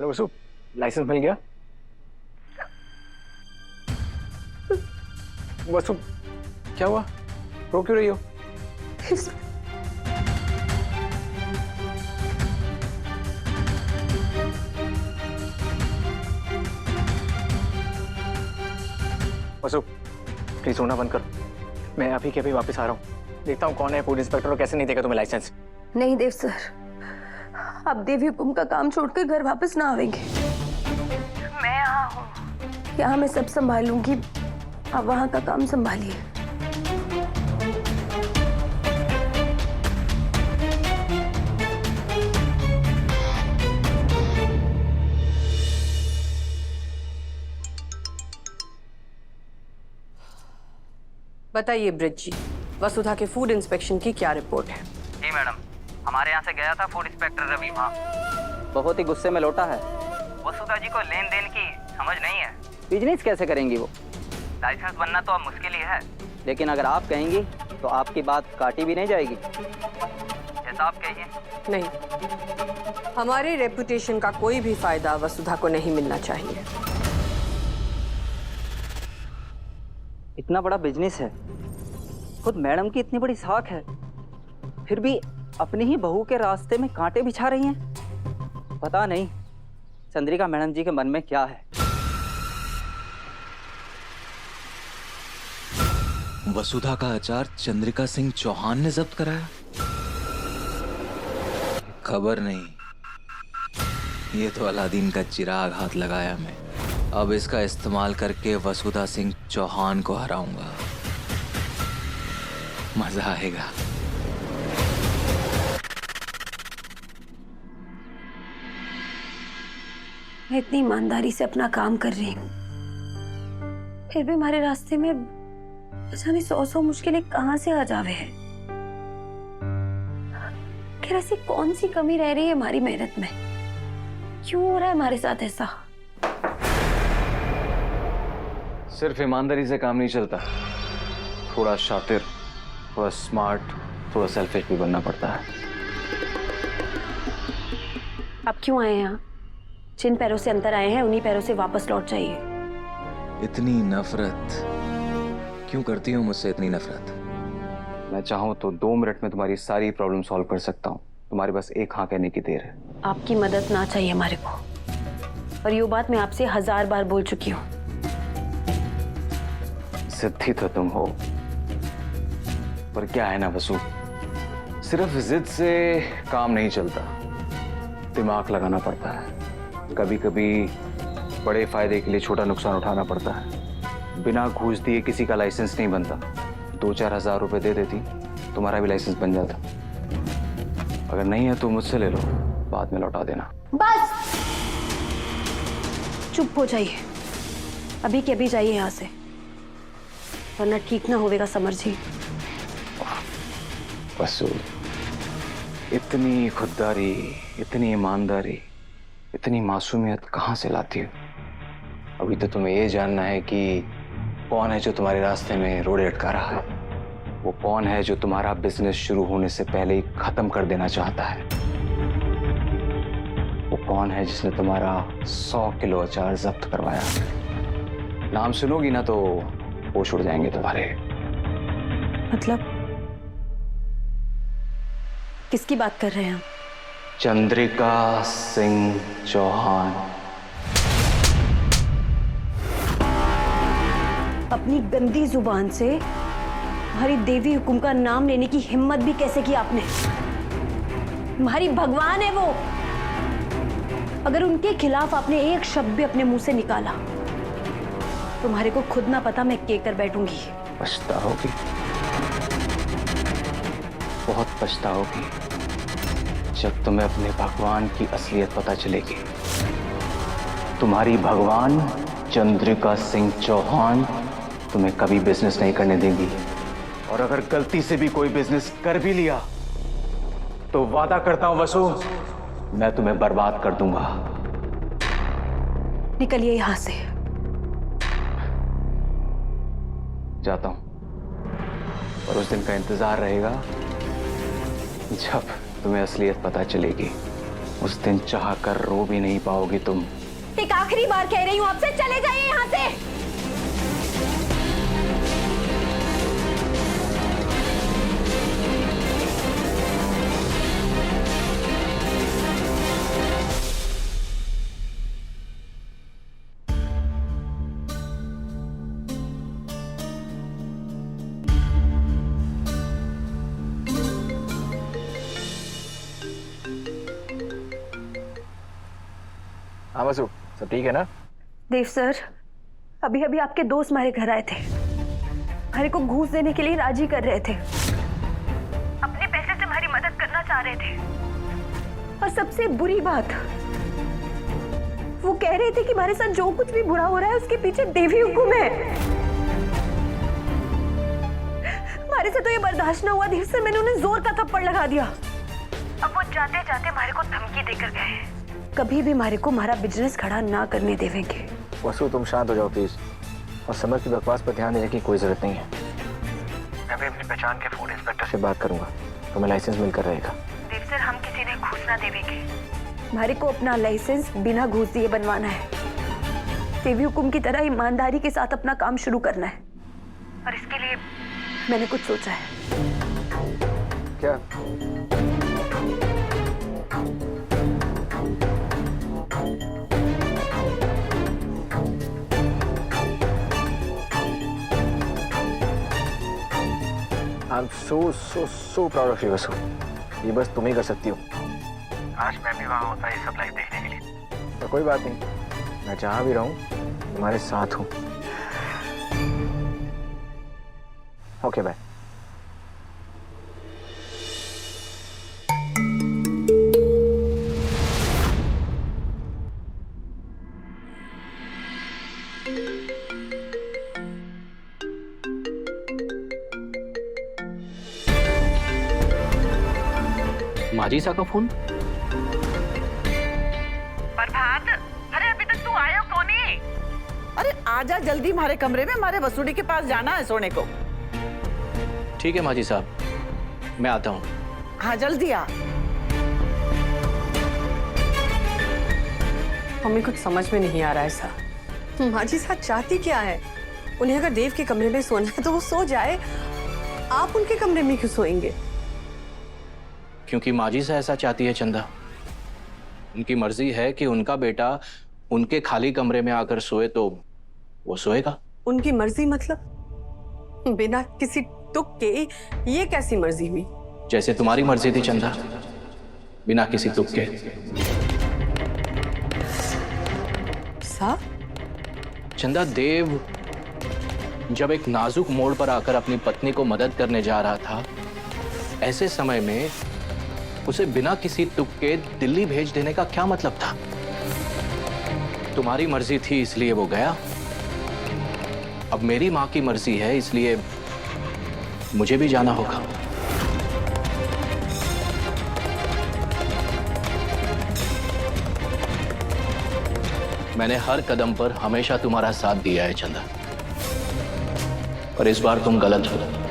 Hello वसु, licence मिल गया? वसु, क्या हुआ? रो क्यों रही हो? वसु, प्लीज रोना बंद करो। मैं अभी के अभी वापस आ रहा हूँ। देखता हूँ कौन है फूड इंस्पेक्टर और कैसे नहीं देगा तुम्हें लाइसेंस। नहीं देव सर, आप देवी हुकुम का काम छोड़कर घर वापस ना आवेंगे। मैं यहाँ हूँ, यहाँ मैं सब संभालूंगी, आप वहाँ का काम संभालिए। बताइए ब्रिज जी, वसुधा के फूड इंस्पेक्शन की क्या रिपोर्ट है? जी मैडम, हमारे यहाँ से गया था फूड इंस्पेक्टर रवि, वहाँ बहुत ही गुस्से में लौटा है। वसुधा जी को लेन देन की समझ नहीं है। बिजनेस कैसे करेंगी वो? लाइसेंस बनना तो अब मुश्किल ही है। लेकिन अगर आप कहेंगी तो आपकी बात काटी भी नहीं जाएगी। जैसा आप कहिए। नहीं, हमारे रेपुटेशन का कोई भी फायदा वसुधा को नहीं मिलना चाहिए। इतना बड़ा बिजनेस है, खुद मैडम की इतनी बड़ी साख है, फिर भी अपनी ही बहू के रास्ते में कांटे बिछा रही हैं। पता नहीं चंद्रिका मैडम जी के मन में क्या है। वसुधा का अचार चंद्रिका सिंह चौहान ने जब्त कराया? खबर नहीं, ये तो अलादीन का चिराग हाथ लगाया मैं। अब इसका इस्तेमाल करके वसुधा सिंह चौहान को हराऊंगा, मजा आएगा। मैं इतनी ईमानदारी से अपना काम कर रही हूँ, फिर भी हमारे रास्ते में जाने 100 मुश्किलें कहाँ से आ जावे हैं। आखिर ऐसी कौन सी कमी रह रही है हमारी मेहनत में? क्यों हो रहा है हमारे साथ ऐसा? सिर्फ ईमानदारी से काम नहीं चलता, थोड़ा शातिर, थोड़ा स्मार्ट, थोड़ा सेल्फिश भी बनना पड़ता है। आप क्यों आए यहाँ? जिन पैरों से अंदर आए हैं उन्हीं पैरों से वापस लौट जाइए। इतनी नफरत क्यों करती हो मुझसे? इतनी नफरत? मैं चाहूँ तो 2 मिनट में तुम्हारी सारी प्रॉब्लम सॉल्व कर सकता हूँ। तुम्हारे बस एक हाँ कहने की देर है। आपकी मदद ना चाहिए हमारे को, और ये बात मैं आपसे 1000 बार बोल चुकी हूँ। जिद्दी तो तुम हो, पर क्या है ना वसु, सिर्फ जिद से काम नहीं चलता, दिमाग लगाना पड़ता है। कभी कभी बड़े फायदे के लिए छोटा नुकसान उठाना पड़ता है। बिना घूस दिए किसी का लाइसेंस नहीं बनता। 2-4 हज़ार रुपए दे देती, तुम्हारा भी लाइसेंस बन जाता। अगर नहीं है तो मुझसे ले लो, बाद में लौटा देना। बस चुप हो जाइए, अभी के अभी जाइए यहाँ से, वरना ठीक ना होगा समर जी। वसु, इतनी खुददारी, इतनी ईमानदारी, इतनी मासूमियत कहाँ से लाती हो? अभी तो तुम्हें ये जानना है कि कौन है जो तुम्हारे रास्ते में रोड़े अटका रहा है। वो कौन है जो तुम्हारा बिजनेस शुरू होने से पहले ही खत्म कर देना चाहता है। वो कौन है जिसने तुम्हारा 100 किलो अचार जब्त करवाया। नाम सुनोगी ना तो होश उड़ जाएंगे तुम्हारे। मतलब किसकी बात कर रहे हैं आप? चंद्रिका सिंह चौहान। अपनी गंदी जुबान से हमारी देवी हुकुम का नाम लेने की हिम्मत भी कैसे की आपने? हमारी भगवान है वो। अगर उनके खिलाफ आपने एक शब्द भी अपने मुंह से निकाला, तुम्हारे को खुद ना पता मैं के कर बैठूंगी। पछताओगी, बहुत पछताओगी, जब तुम्हें अपने भगवान की असलियत पता चलेगी। तुम्हारी भगवान चंद्रिका सिंह चौहान तुम्हें कभी बिजनेस नहीं करने देंगी, और अगर गलती से भी कोई बिजनेस कर भी लिया तो वादा करता हूं वसु, मैं तुम्हें बर्बाद कर दूंगा। निकलिए यहां से। जाता हूं, और उस दिन का इंतजार रहेगा जब तुम्हें असलियत पता चलेगी। उस दिन चाह कर रो भी नहीं पाओगी तुम। एक आखिरी बार कह रही हूँ आपसे, चले जाइए यहाँ से। हाँ वसु, सब ठीक है ना? देव सर, अभी अभी आपके दोस्त हमारे घर आए थे। हमारे को घूस देने के लिए राजी कर रहे थे, अपने पैसे से हमारी मदद करना चाह रहे थे। और सबसे बुरी बात, वो कह रहे थे कि हमारे साथ जो कुछ भी बुरा हो रहा है उसके पीछे देवी हुकुम है। हमारे से तो ये बर्दाश्त ना हुआ देव सर, मैंने उन्हें जोर का थप्पड़ लगा दिया। अब वो जाते जाते हमारे को धमकी देकर गए, कभी भी हमारे को हमारा बिजनेस खड़ा ना करने देवेंगे। वसु तुम शांत हो जाओ प्लीज, और समर की बकवास पर ध्यान देने की कोई जरूरत नहीं है। मैं भी अपनी पहचान के फूड इंस्पेक्टर से बात करूंगा, तुम्हें लाइसेंस मिलकर रहेगा। देव सर, हम किसी ने घूस ना देवेंगे। हमारे को अपना लाइसेंस बिना घूस दिए बनवाना है। देवी हुकुम की तरह ईमानदारी के साथ अपना काम शुरू करना है, और इसके लिए मैंने कुछ सोचा है। क्या? I'm so proud of you, वसु। ये बस तुम ही कर सकती हो। आज मैं भी वहाँ होता ये सब लाइव देखने के लिए। तो कोई बात नहीं, मैं जहाँ भी रहूँ तुम्हारे साथ हूँ। Okay bye. माजीसा का फोन। प्रभात, अरे अभी तक तू आया कौन है? अरे आजा जल्दी हमारे कमरे में, हमारे वसूली के पास जाना है सोने को। ठीक है माजी साहब, मैं आता हूँ। हाँ जल्दी आ। हमें कुछ समझ में नहीं आ रहा है सर। माजी साहब चाहती क्या है? उन्हें अगर देव के कमरे में सोना है तो वो सो जाए, आप उनके कमरे में क्यों सोएंगे? क्योंकि माजीसा ऐसा चाहती है चंदा। उनकी मर्जी है कि उनका बेटा उनके खाली कमरे में आकर सोए तो वो सोएगा। उनकी मर्जी मतलब बिना किसी तुक के? ये कैसी मर्जी हुई? जैसे तुम्हारी मर्जी थी चंदा, बिना किसी तुक के। चंदा, देव जब एक नाजुक मोड़ पर आकर अपनी पत्नी को मदद करने जा रहा था, ऐसे समय में उसे बिना किसी तुक के दिल्ली भेज देने का क्या मतलब था? तुम्हारी मर्जी थी इसलिए वो गया, अब मेरी मां की मर्जी है इसलिए मुझे भी जाना होगा। मैंने हर कदम पर हमेशा तुम्हारा साथ दिया है चंदा, पर इस बार तुम गलत हो।